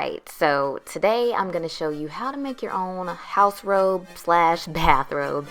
Alright, so today I'm going to show you how to make your own house robe slash bath robe.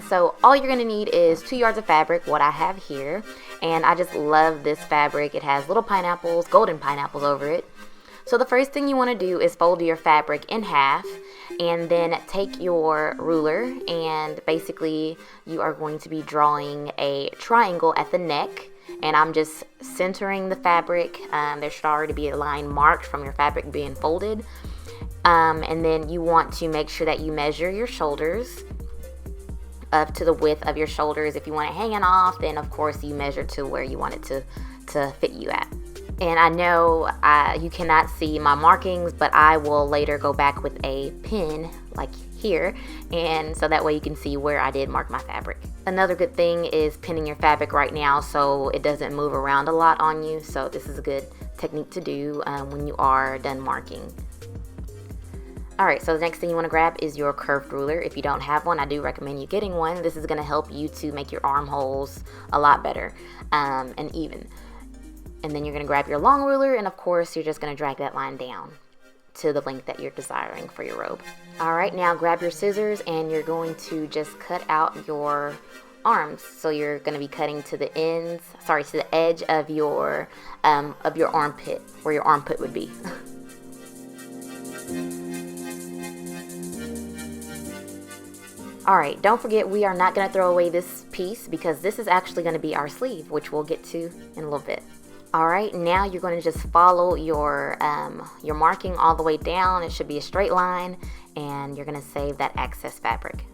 So all you're going to need is 2 yards of fabric, what I have here, and I just love this fabric. It has little pineapples, golden pineapples over it. So the first thing you want to do is fold your fabric in half and then take your ruler, and basically you are going to be drawing a triangle at the neck. And I'm just centering the fabric. There should already be a line marked from your fabric being folded. And then you want to make sure that you measure your shoulders up to the width of your shoulders. If you want it hanging off, then of course you measure to where you want it to fit you at. And I know you cannot see my markings, but I will later go back with a pin like here, and so that way you can see where I did mark my fabric. Another good thing is pinning your fabric right now so it doesn't move around a lot on you. So this is a good technique to do when you are done marking. Alright, so the next thing you want to grab is your curved ruler. If you don't have one, I do recommend you getting one. This is going to help you to make your armholes a lot better and even. And then you're going to grab your long ruler, and of course you're just going to drag that line down to the length that you're desiring for your robe. Alright, now grab your scissors and you're going to just cut out your arms. So you're going to be cutting to the ends, to the edge of your armpit, where your armpit would be. Alright, don't forget we are not going to throw away this piece because this is actually going to be our sleeve, which we'll get to in a little bit. Alright, now you're going to just follow your marking all the way down. It should be a straight line, and you're going to save that excess fabric.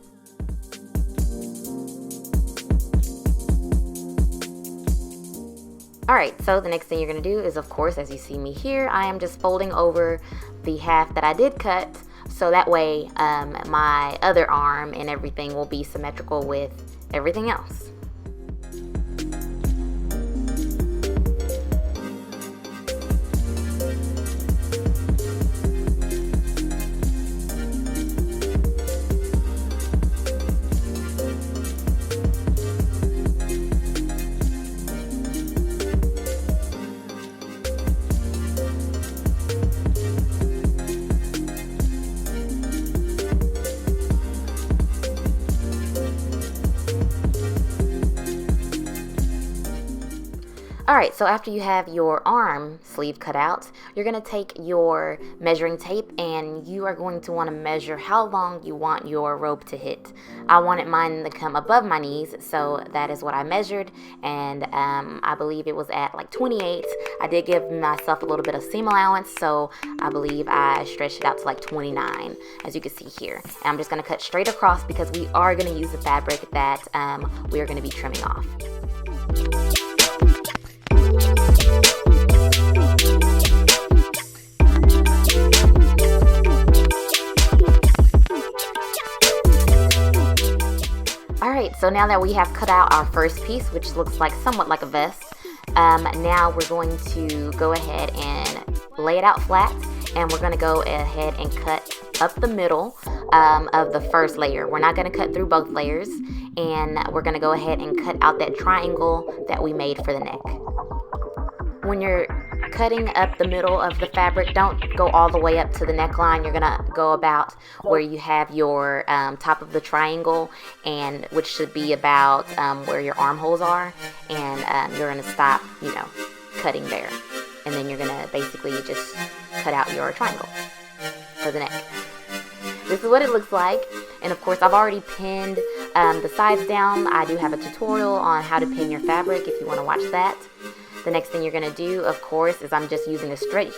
Alright, so the next thing you're going to do is, of course, as you see me here, I am just folding over the half that I did cut, so that way my other arm and everything will be symmetrical with everything else. Alright, so after you have your arm sleeve cut out, you're going to take your measuring tape and you are going to want to measure how long you want your robe to hit. I wanted mine to come above my knees, so that is what I measured, and I believe it was at like 28. I did give myself a little bit of seam allowance, so I believe I stretched it out to like 29, as you can see here. And I'm just going to cut straight across because we are going to use the fabric that we are going to be trimming off. Alright, so now that we have cut out our first piece, which looks like somewhat like a vest, now we're going to go ahead and lay it out flat, and we're going to go ahead and cut up the middle of the first layer. We're not going to cut through both layers, and we're going to go ahead and cut out that triangle that we made for the neck. When you're cutting up the middle of the fabric, don't go all the way up to the neckline. You're gonna go about where you have your top of the triangle, and which should be about where your armholes are, and you're gonna stop, cutting there, and then you're gonna basically just cut out your triangle for the neck. This is what it looks like, and of course I've already pinned the sides down. I do have a tutorial on how to pin your fabric if you want to watch that. The next thing you're going to do, of course, is I'm just using a straight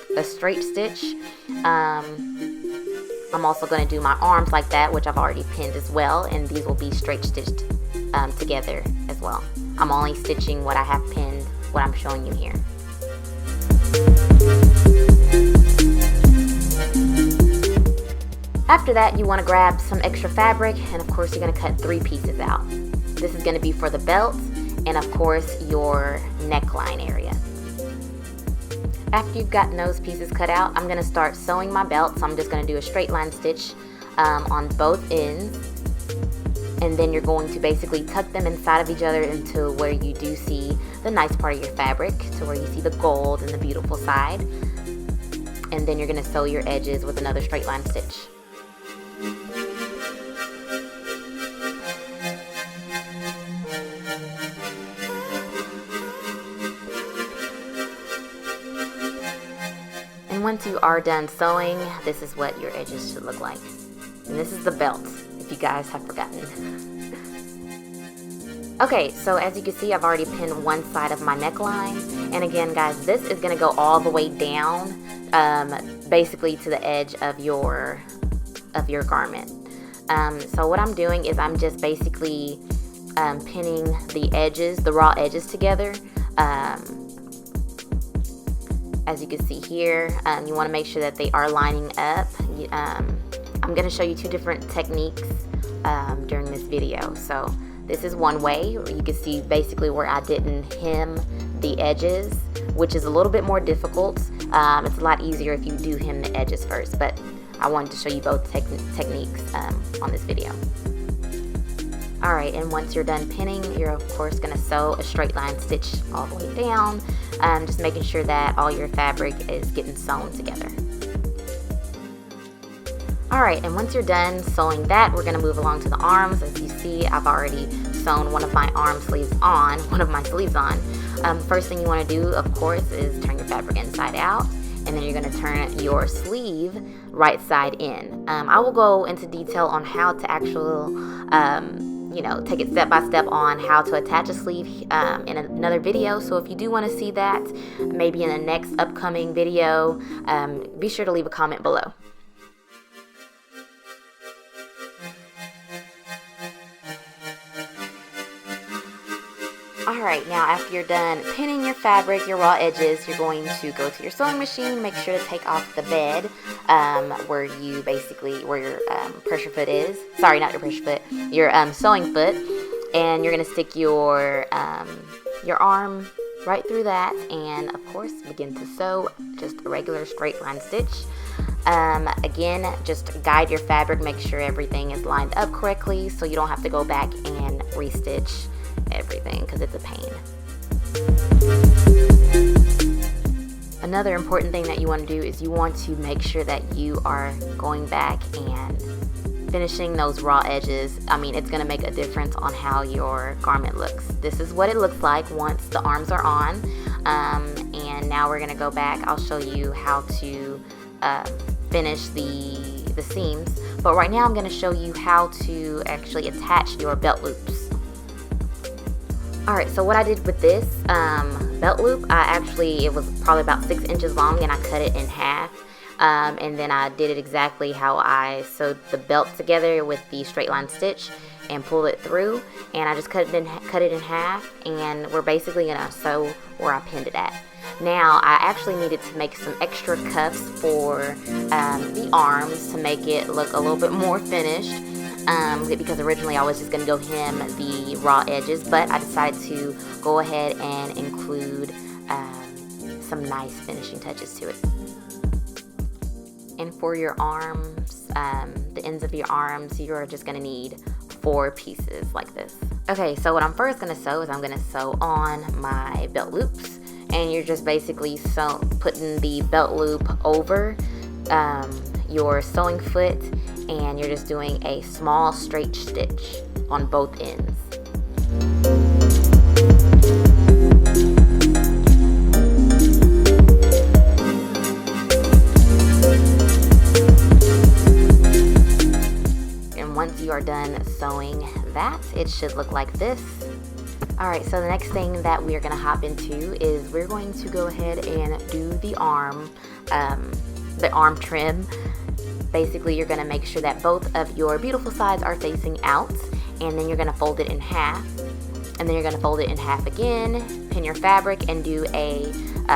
stitch. I'm also going to do my arms like that, which I've already pinned as well, and these will be straight stitched together as well. I'm only stitching what I have pinned, what I'm showing you here. After that, you want to grab some extra fabric, and of course you're going to cut 3 pieces out. This is going to be for the belt, and of course your neckline area. After you've gotten those pieces cut out, I'm going to start sewing my belt. So I'm just going to do a straight line stitch on both ends, and then you're going to basically tuck them inside of each other until where you do see the nice part of your fabric, to where you see the gold and the beautiful side. and then you're going to sew your edges with another straight line stitch. And once you are done sewing, this is what your edges should look like. And this is the belt, if you guys have forgotten. Okay, so as you can see, I've already pinned one side of my neckline. And again, guys, this is going to go all the way down, basically to the edge of your garment. So what I'm doing is I'm just basically pinning the edges, the raw edges together. As you can see here, you want to make sure that they are lining up. I'm going to show you two different techniques during this video. So this is one way where you can see basically where I didn't hem the edges, which is a little bit more difficult. It's a lot easier if you do hem the edges first, but I wanted to show you both techniques on this video. Alright, and once you're done pinning, you're of course going to sew a straight line stitch all the way down, just making sure that all your fabric is getting sewn together. Alright, and once you're done sewing that, we're going to move along to the arms. As you see, I've already sewn one of my sleeves on. First thing you want to do, of course, is turn your fabric inside out, and then you're going to turn your sleeve right side in. I will go into detail on how to take it step by step on how to attach a sleeve in another video. So if you do want to see that, maybe in the next upcoming video, be sure to leave a comment below. Alright, now after you're done pinning your fabric, your raw edges, you're going to go to your sewing machine, make sure to take off the bed where your pressure foot is. Sorry, not your pressure foot, your sewing foot. And you're going to stick your arm right through that, and of course begin to sew just a regular straight line stitch. Again, just guide your fabric, make sure everything is lined up correctly so you don't have to go back and restitch everything because it's a pain. Another important thing that you want to do is you want to make sure that you are going back and finishing those raw edges. I mean, it's going to make a difference on how your garment looks. This is what it looks like once the arms are on, and now we're going to go back. I'll show you how to finish the seams, but right now I'm going to show you how to actually attach your belt loops. Alright, so what I did with this belt loop, it was probably about 6 inches long, and I cut it in half. And then I did it exactly how I sewed the belt together with the straight line stitch and pulled it through. And I just cut it in half, and we're basically going to sew where I pinned it at. Now, I actually needed to make some extra cuffs for the arms to make it look a little bit more finished. Because originally I was just going to go hem the raw edges, but I decided to go ahead and include some nice finishing touches to it. And for your arms, the ends of your arms, you're just going to need 4 pieces like this. Okay, so what I'm first going to sew is I'm going to sew on my belt loops, and you're just basically putting the belt loop over your sewing foot, and you're just doing a small straight stitch on both ends. And once you are done sewing that, it should look like this. Alright, so the next thing that we are going to hop into is we're going to go ahead and do the arm trim. Basically, you're going to make sure that both of your beautiful sides are facing out, and then you're going to fold it in half, and then you're going to fold it in half again, pin your fabric, and do a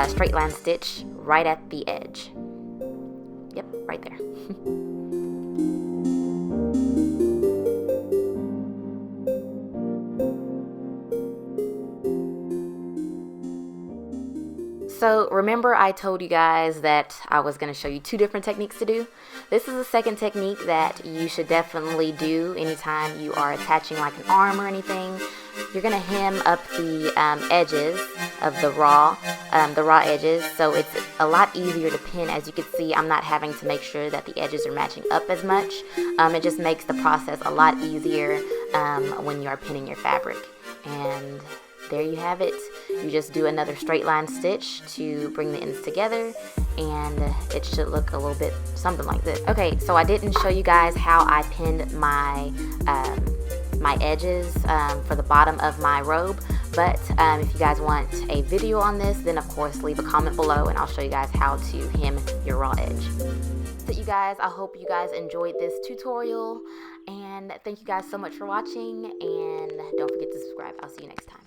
straight line stitch right at the edge. Yep, right there. So remember I told you guys that I was going to show you 2 different techniques to do? This is the second technique that you should definitely do anytime you are attaching like an arm or anything. You're going to hem up the edges of the raw edges, so it's a lot easier to pin. As you can see, I'm not having to make sure that the edges are matching up as much. It just makes the process a lot easier when you are pinning your fabric. And there you have it. You just do another straight line stitch to bring the ends together, and it should look a little bit something like this. Okay, so I didn't show you guys how I pinned my my edges for the bottom of my robe, but if you guys want a video on this, then of course leave a comment below and I'll show you guys how to hem your raw edge. So you guys, I hope you guys enjoyed this tutorial, and thank you guys so much for watching, and don't forget to subscribe. I'll see you next time.